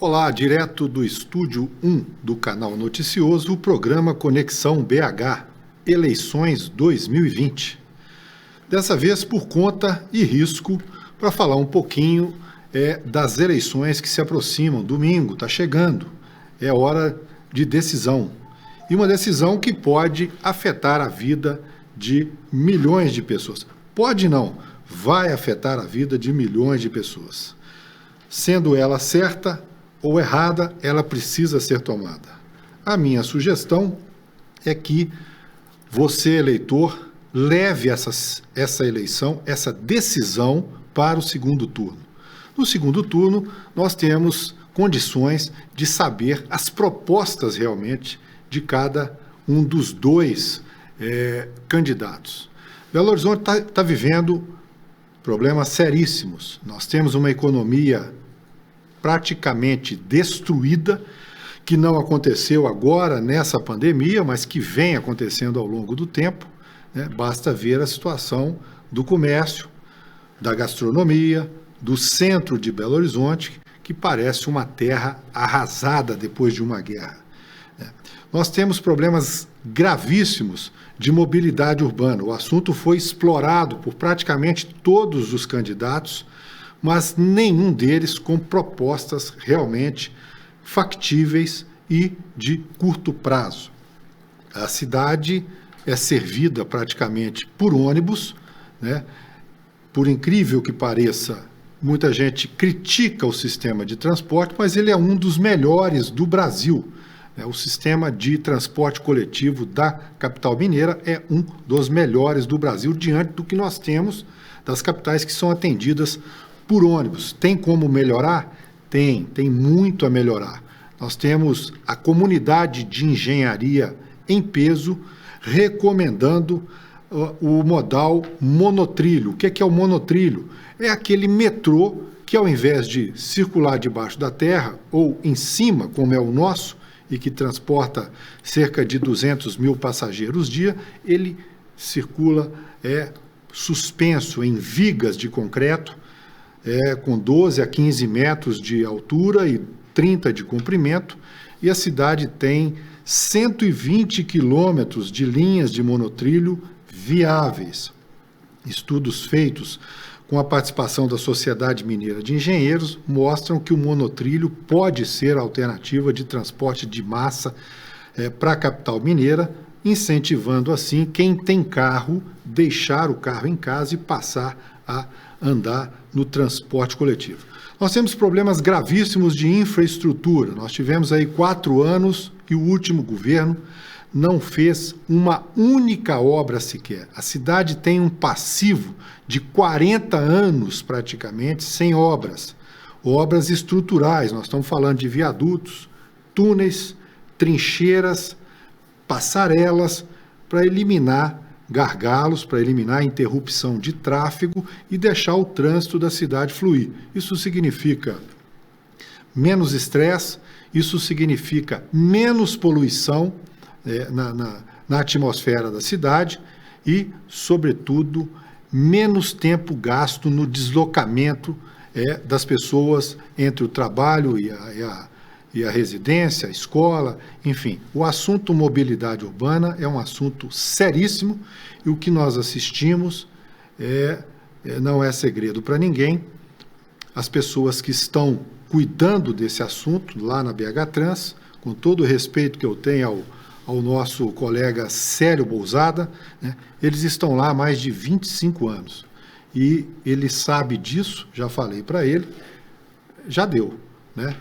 Olá, direto do Estúdio 1 do Canal Noticioso, o programa Conexão BH, Eleições 2020. Dessa vez por conta e risco, para falar um pouquinho das eleições que se aproximam. Domingo está chegando, é hora de decisão. E uma decisão que pode afetar a vida de milhões de pessoas. Pode não, vai afetar a vida de milhões de pessoas. Sendo ela certa ou errada, ela precisa ser tomada. A minha sugestão é que você, eleitor, leve essa eleição, essa decisão para o segundo turno. No segundo turno, nós temos condições de saber as propostas realmente de cada um dos dois candidatos. Belo Horizonte está vivendo problemas seríssimos. Nós temos uma economia praticamente destruída, que não aconteceu agora nessa pandemia, mas que vem acontecendo ao longo do tempo, né? Basta ver a situação do comércio, da gastronomia, do centro de Belo Horizonte, que parece uma terra arrasada depois de uma guerra. Nós temos problemas gravíssimos de mobilidade urbana. O assunto foi explorado por praticamente todos os candidatos, mas nenhum deles com propostas realmente factíveis e de curto prazo. A cidade é servida praticamente por ônibus, né? Por incrível que pareça, muita gente critica o sistema de transporte, mas ele é um dos melhores do Brasil. O sistema de transporte coletivo da capital mineira é um dos melhores do Brasil, diante do que nós temos das capitais que são atendidas por ônibus. Tem como melhorar? Tem muito a melhorar. Nós temos a comunidade de engenharia em peso recomendando o modal monotrilho. O que é o monotrilho? É aquele metrô que, ao invés de circular debaixo da terra ou em cima, como é o nosso, e que transporta cerca de 200 mil passageiros dia, ele circula suspenso em vigas de concreto, com 12 a 15 metros de altura e 30 de comprimento, e a cidade tem 120 quilômetros de linhas de monotrilho viáveis. Estudos feitos com a participação da Sociedade Mineira de Engenheiros mostram que o monotrilho pode ser a alternativa de transporte de massa para a capital mineira, incentivando assim quem tem carro deixar o carro em casa e passar a andar no transporte coletivo. Nós temos problemas gravíssimos de infraestrutura. Nós tivemos aí 4 anos e o último governo não fez uma única obra sequer. A cidade tem um passivo de 40 anos praticamente sem obras. Obras estruturais, nós estamos falando de viadutos, túneis, trincheiras, passarelas, para eliminar gargalos, para eliminar a interrupção de tráfego e deixar o trânsito da cidade fluir. Isso significa menos estresse, isso significa menos poluição na atmosfera da cidade e, sobretudo, menos tempo gasto no deslocamento das pessoas entre o trabalho e a residência, a escola, enfim. O assunto mobilidade urbana é um assunto seríssimo e o que nós assistimos não é segredo para ninguém. As pessoas que estão cuidando desse assunto lá na BH Trans, com todo o respeito que eu tenho ao nosso colega Célio Bousada, né, eles estão lá há mais de 25 anos. E ele sabe disso, já falei para ele, já deu, né?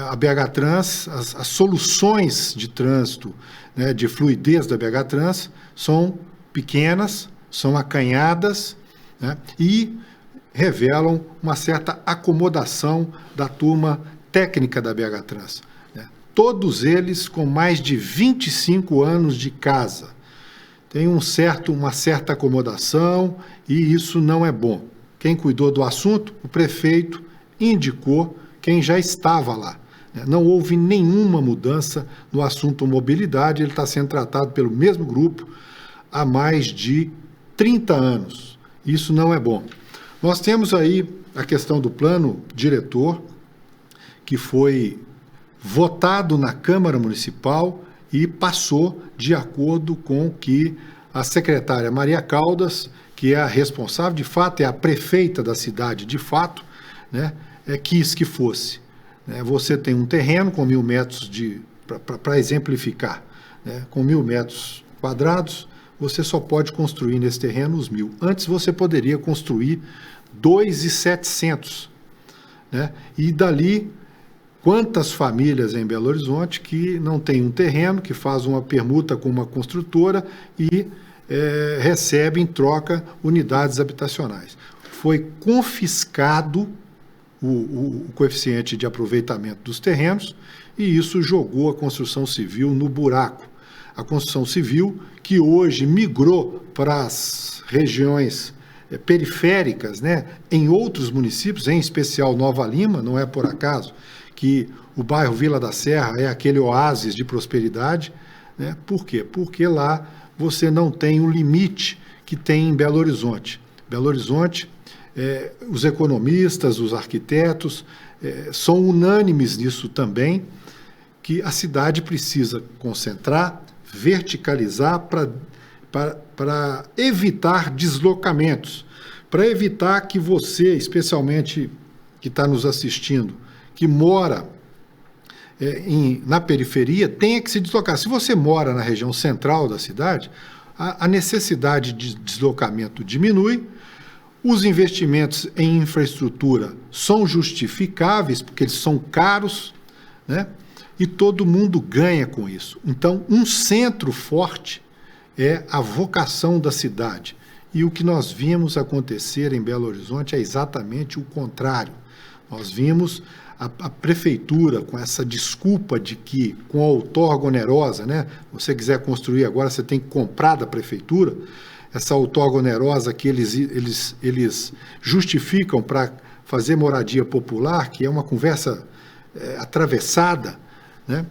A BH Trans, as soluções de trânsito, né, de fluidez da BH Trans são pequenas, são acanhadas, né, e revelam uma certa acomodação da turma técnica da BH Trans. Né. Todos eles com mais de 25 anos de casa. Tem uma certa acomodação e isso não é bom. Quem cuidou do assunto, o prefeito indicou quem já estava lá. Não houve nenhuma mudança no assunto mobilidade, ele está sendo tratado pelo mesmo grupo há mais de 30 anos. Isso não é bom. Nós temos aí a questão do plano diretor, que foi votado na Câmara Municipal e passou de acordo com o que a secretária Maria Caldas, que é a responsável, de fato, é a prefeita da cidade, de fato, né, quis que fosse. Você tem um terreno com 1.000 metros para exemplificar, né, com 1.000 metros quadrados, você só pode construir nesse terreno os 1.000. Antes você poderia construir 2.700, né? E dali, quantas famílias em Belo Horizonte que não tem um terreno, que faz uma permuta com uma construtora e recebe em troca unidades habitacionais. Foi confiscado o coeficiente de aproveitamento dos terrenos e isso jogou a construção civil no buraco. A construção civil, que hoje migrou para as regiões periféricas, né, em outros municípios, em especial Nova Lima, não é por acaso que o bairro Vila da Serra é aquele oásis de prosperidade, né? Por quê? Porque lá você não tem o limite que tem em Belo Horizonte. Belo Horizonte, os economistas, os arquitetos são unânimes nisso também, que a cidade precisa concentrar, verticalizar para evitar deslocamentos, para evitar que você, especialmente que está nos assistindo, que mora na periferia, tenha que se deslocar. Se você mora na região central da cidade, a necessidade de deslocamento diminui, os investimentos em infraestrutura são justificáveis, porque eles são caros, né? E todo mundo ganha com isso. Então, um centro forte é a vocação da cidade. E o que nós vimos acontecer em Belo Horizonte é exatamente o contrário. Nós vimos a prefeitura com essa desculpa de que, com a outorga onerosa, né, você quiser construir agora, você tem que comprar da prefeitura, essa outorga onerosa que eles justificam para fazer moradia popular, que é uma conversa atravessada, né?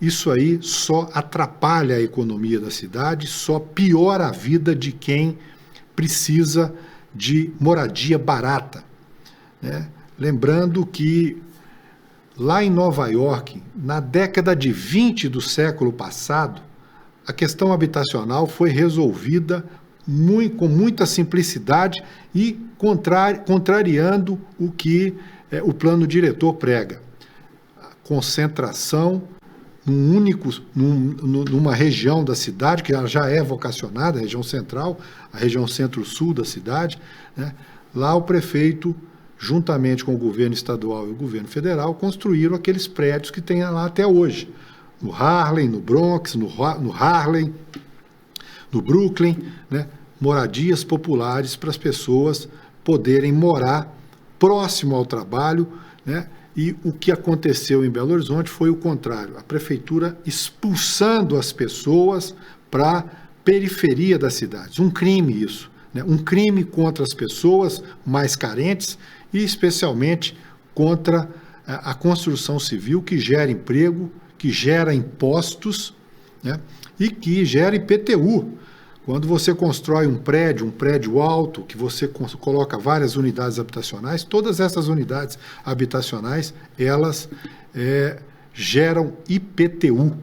Isso aí só atrapalha a economia da cidade, só piora a vida de quem precisa de moradia barata, né? Lembrando que lá em Nova York, na década de 20 do século passado, a questão habitacional foi resolvida com muita simplicidade e contrariando o que o plano diretor prega. Concentração numa região da cidade, que ela já é vocacionada, a região central, a região centro-sul da cidade, né? Lá o prefeito, juntamente com o governo estadual e o governo federal, construíram aqueles prédios que tem lá até hoje, no Harlem, no Bronx, no Harlem, no Brooklyn, né? Moradias populares para as pessoas poderem morar próximo ao trabalho, né? E o que aconteceu em Belo Horizonte foi o contrário, a prefeitura expulsando as pessoas para a periferia das cidades. Um crime isso, né? Um crime contra as pessoas mais carentes e especialmente contra a construção civil, que gera emprego, que gera impostos, né? E que gera IPTU. Quando você constrói um prédio alto, que você coloca várias unidades habitacionais, todas essas unidades habitacionais, elas geram IPTU.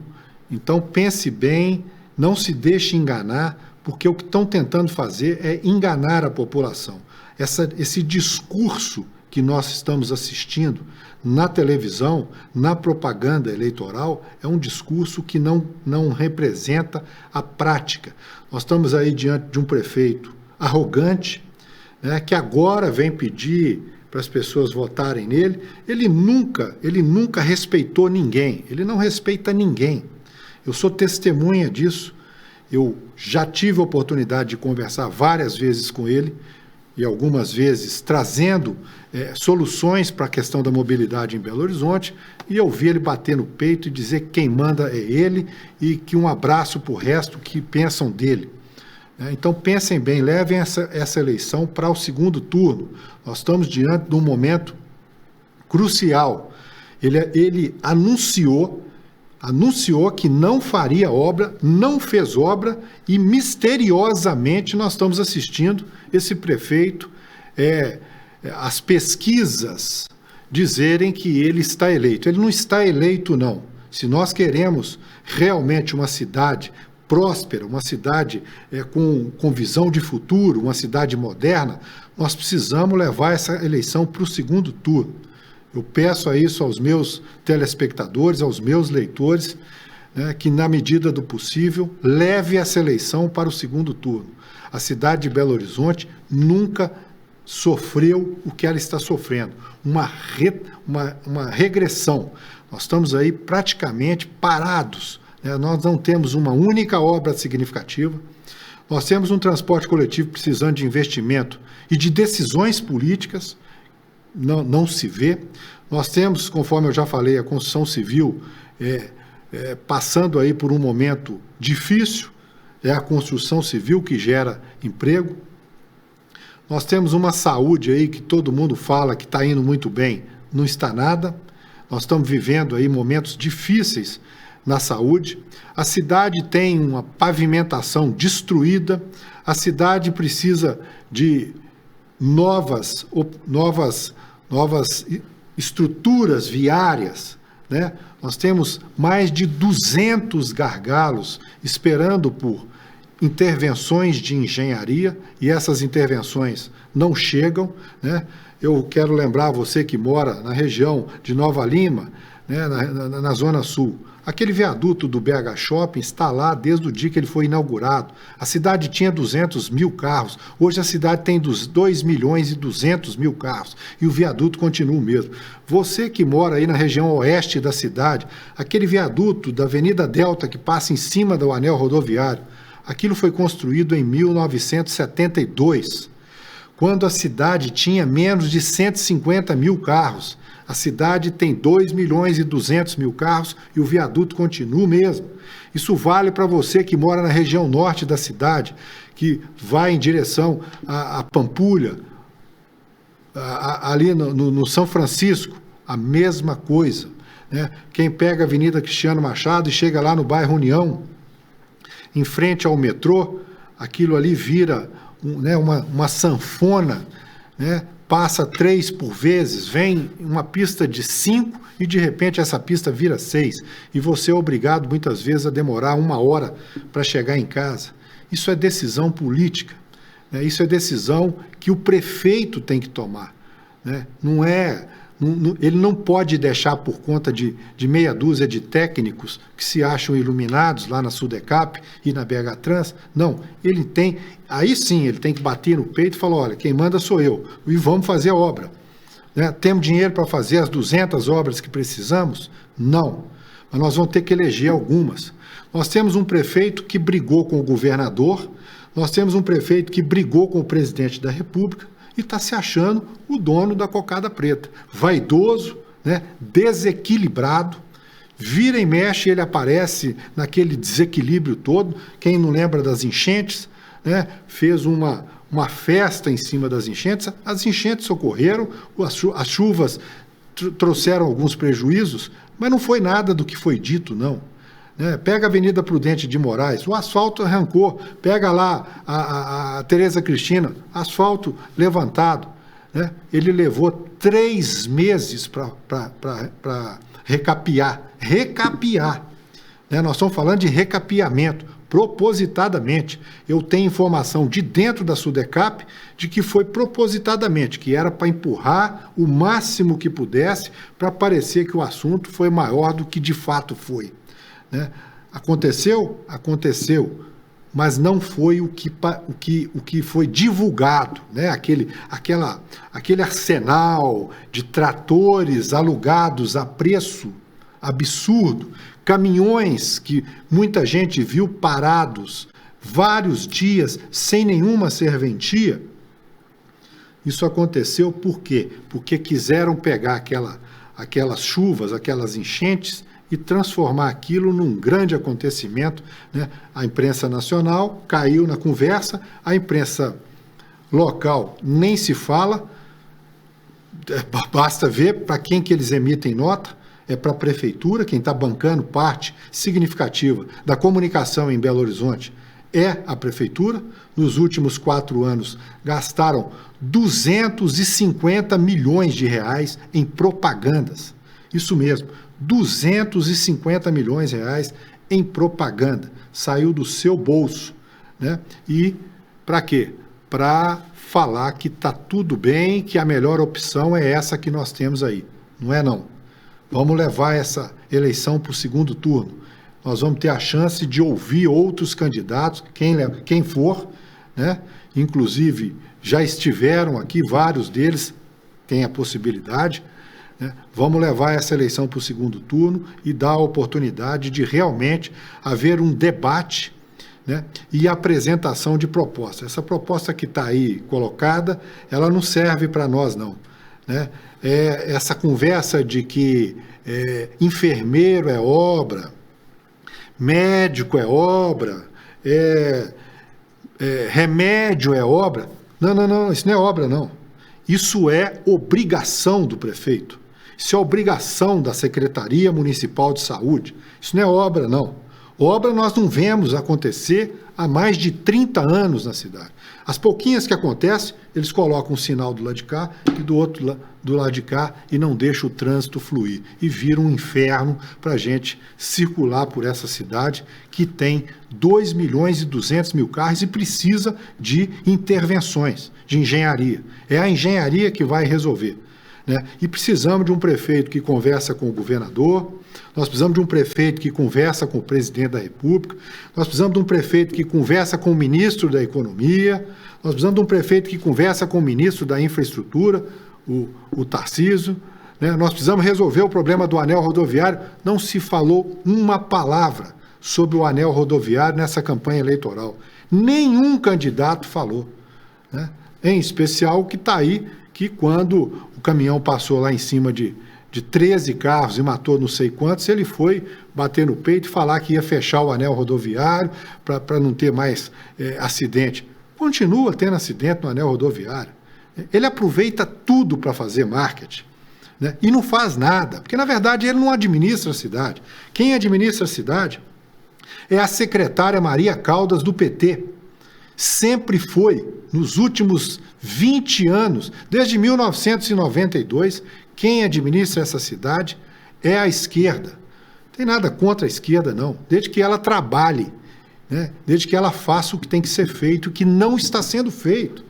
Então, pense bem, não se deixe enganar, porque o que estão tentando fazer é enganar a população. Esse discurso que nós estamos assistindo na televisão, na propaganda eleitoral, é um discurso que não representa a prática. Nós estamos aí diante de um prefeito arrogante, né, que agora vem pedir para as pessoas votarem nele. Ele nunca respeitou ninguém, ele não respeita ninguém. Eu sou testemunha disso, eu já tive a oportunidade de conversar várias vezes com ele, e algumas vezes trazendo soluções para a questão da mobilidade em Belo Horizonte, e eu vi ele bater no peito e dizer que quem manda é ele e que um abraço para o resto que pensam dele. Então pensem bem, levem essa eleição para o segundo turno. Nós estamos diante de um momento crucial. Ele anunciou que não faria obra, não fez obra, e misteriosamente nós estamos assistindo esse prefeito, as pesquisas dizerem que ele está eleito. Ele não está eleito, não. Se nós queremos realmente uma cidade próspera, uma cidade com visão de futuro, uma cidade moderna, nós precisamos levar essa eleição para o segundo turno. Eu peço a isso aos meus telespectadores, aos meus leitores, que, na medida do possível, leve essa eleição para o segundo turno. A cidade de Belo Horizonte nunca sofreu o que ela está sofrendo, uma regressão. Nós estamos aí praticamente parados, nós não temos uma única obra significativa, nós temos um transporte coletivo precisando de investimento e de decisões políticas, não se vê. Nós temos, conforme eu já falei, a construção civil passando aí por um momento difícil, é a construção civil que gera emprego. Nós temos uma saúde aí que todo mundo fala que está indo muito bem, não está nada. Nós estamos vivendo aí momentos difíceis na saúde. A cidade tem uma pavimentação destruída, a cidade precisa de novas estruturas viárias, né? Nós temos mais de 200 gargalos esperando por intervenções de engenharia, e essas intervenções não chegam, né? Eu quero lembrar você que mora na região de Nova Lima, né, na Zona Sul. Aquele viaduto do BH Shopping está lá desde o dia que ele foi inaugurado. A cidade tinha 200 mil carros, hoje a cidade tem 2.200.000 carros, e o viaduto continua o mesmo. Você que mora aí na região oeste da cidade, aquele viaduto da Avenida Delta que passa em cima do anel rodoviário, aquilo foi construído em 1972, quando a cidade tinha menos de 150 mil carros. A cidade tem 2.200.000 carros e o viaduto continua o mesmo. Isso vale para você que mora na região norte da cidade, que vai em direção a Pampulha, ali no São Francisco, a mesma coisa, né? Quem pega a Avenida Cristiano Machado e chega lá no bairro União, em frente ao metrô, aquilo ali vira uma sanfona, né? Passa 3 por vezes, vem uma pista de 5 e de repente essa pista vira 6 e você é obrigado muitas vezes a demorar 1 hora para chegar em casa. Isso é decisão política, né? Isso é decisão que o prefeito tem que tomar, né? Ele não pode deixar por conta de meia dúzia de técnicos que se acham iluminados lá na Sudecap e na BH Trans. Não, aí sim ele tem que bater no peito e falar, olha, quem manda sou eu, e vamos fazer a obra, né? Temos dinheiro para fazer as 200 obras que precisamos? Não, mas nós vamos ter que eleger algumas. Nós temos um prefeito que brigou com o governador, nós temos um prefeito que brigou com o presidente da República, e está se achando o dono da cocada preta. Vaidoso, né? Desequilibrado, vira e mexe, ele aparece naquele desequilíbrio todo. Quem não lembra das enchentes, né? Fez uma festa em cima das enchentes. As enchentes ocorreram, as chuvas trouxeram alguns prejuízos, mas não foi nada do que foi dito, não. Pega a Avenida Prudente de Moraes, o asfalto arrancou, pega lá a Tereza Cristina, asfalto levantado, né? Ele levou 3 meses para recapear, né? Nós estamos falando de recapeamento, propositadamente. Eu tenho informação de dentro da Sudecap de que foi propositadamente, que era para empurrar o máximo que pudesse para parecer que o assunto foi maior do que de fato foi. Aconteceu? Aconteceu, mas não foi o que foi divulgado, né? Aquele arsenal de tratores alugados a preço absurdo, caminhões que muita gente viu parados vários dias sem nenhuma serventia. Isso aconteceu por quê? Porque quiseram pegar aquelas chuvas, aquelas enchentes, e transformar aquilo num grande acontecimento, né? A imprensa nacional caiu na conversa, a imprensa local nem se fala, basta ver para quem que eles emitem nota, é para a prefeitura, quem está bancando parte significativa da comunicação em Belo Horizonte é a prefeitura. Nos últimos 4 anos, gastaram 250 milhões de reais em propagandas. Isso mesmo, 250 milhões de reais em propaganda. Saiu do seu bolso, né? E para quê? Para falar que está tudo bem, que a melhor opção é essa que nós temos aí. Não é não. Vamos levar essa eleição para o segundo turno. Nós vamos ter a chance de ouvir outros candidatos, quem for, né? Inclusive, já estiveram aqui, vários deles têm a possibilidade, né? Vamos levar essa eleição para o segundo turno e dar a oportunidade de realmente haver um debate, né? E apresentação de propostas. Essa proposta que está aí colocada, ela não serve para nós, não, né? Essa conversa de que enfermeiro é obra, médico é obra, remédio é obra. Não, isso não é obra, não. Isso é obrigação do prefeito. Isso é obrigação da Secretaria Municipal de Saúde. Isso não é obra, não. Obra nós não vemos acontecer há mais de 30 anos na cidade. As pouquinhas que acontecem, eles colocam um sinal do lado de cá e do lado de cá e não deixam o trânsito fluir. E vira um inferno para a gente circular por essa cidade que tem 2.200.000 carros e precisa de intervenções, de engenharia. É a engenharia que vai resolver, né? E precisamos de um prefeito que conversa com o governador, nós precisamos de um prefeito que conversa com o presidente da República, nós precisamos de um prefeito que conversa com o ministro da Economia, nós precisamos de um prefeito que conversa com o ministro da Infraestrutura, o Tarcísio, né? Nós precisamos resolver o problema do anel rodoviário. Não se falou uma palavra sobre o anel rodoviário nessa campanha eleitoral. Nenhum candidato falou, né? Em especial o que está aí, que quando o caminhão passou lá em cima de 13 carros e matou não sei quantos, ele foi bater no peito e falar que ia fechar o anel rodoviário para não ter mais acidente. Continua tendo acidente no anel rodoviário. Ele aproveita tudo para fazer marketing, né? E não faz nada, porque na verdade ele não administra a cidade. Quem administra a cidade é a secretária Maria Caldas do PT. Sempre foi, nos últimos 20 anos, desde 1992, quem administra essa cidade é a esquerda. Não tem nada contra a esquerda, não, desde que ela trabalhe, né? Desde que ela faça o que tem que ser feito, o que não está sendo feito.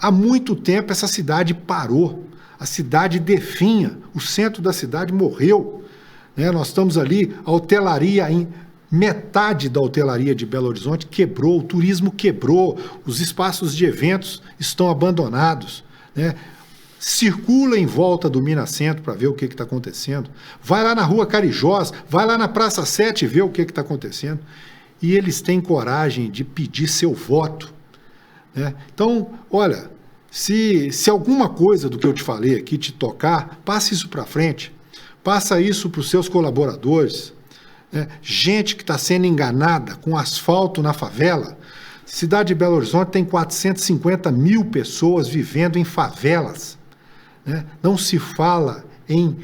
Há muito tempo essa cidade parou, a cidade definha, o centro da cidade morreu, né? Nós estamos ali, a hotelaria, metade da hotelaria de Belo Horizonte quebrou, o turismo quebrou, os espaços de eventos estão abandonados, né? Circula em volta do Minas Centro para ver o que está acontecendo, vai lá na Rua Carijós, vai lá na Praça 7 e vê o que está acontecendo, e eles têm coragem de pedir seu voto, né? Então, olha, se alguma coisa do que eu te falei aqui te tocar, passe isso para frente, passa isso para os seus colaboradores, né? Gente que está sendo enganada com asfalto na favela. Cidade de Belo Horizonte tem 450.000 pessoas vivendo em favelas, né? Não se fala em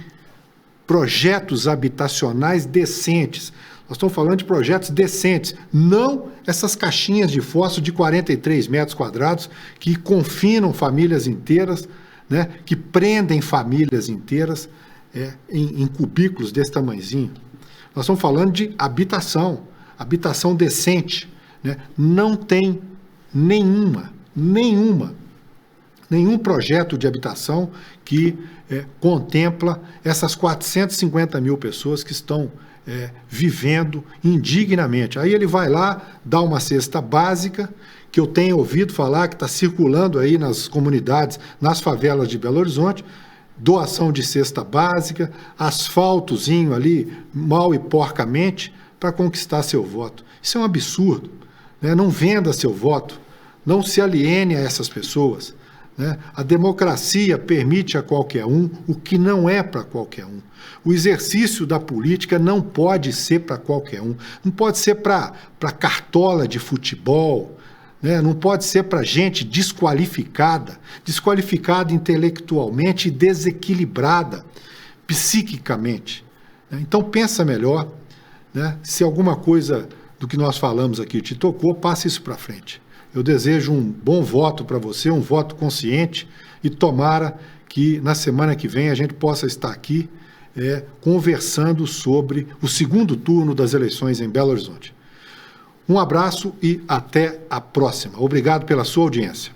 projetos habitacionais decentes. Nós estamos falando de projetos decentes, não essas caixinhas de fósforo de 43 metros quadrados que confinam famílias inteiras, né? Que prendem famílias inteiras em cubículos desse tamanhozinho. Nós estamos falando de habitação decente, né? Não tem nenhum projeto de habitação que contempla essas 450.000 pessoas que estão vivendo indignamente. Aí ele vai lá, dá uma cesta básica, que eu tenho ouvido falar, que está circulando aí nas comunidades, nas favelas de Belo Horizonte, doação de cesta básica, asfaltozinho ali, mal e porcamente, para conquistar seu voto. Isso é um absurdo, né? Não venda seu voto, não se aliene a essas pessoas, né? A democracia permite a qualquer um o que não é para qualquer um. O exercício da política não pode ser para qualquer um, não pode ser para cartola de futebol, né? Não pode ser para gente desqualificada intelectualmente e desequilibrada psiquicamente. Então pensa melhor, né? Se alguma coisa do que nós falamos aqui te tocou, passe isso para frente. Eu desejo um bom voto para você, um voto consciente, e tomara que na semana que vem a gente possa estar aqui conversando sobre o segundo turno das eleições em Belo Horizonte. Um abraço e até a próxima. Obrigado pela sua audiência.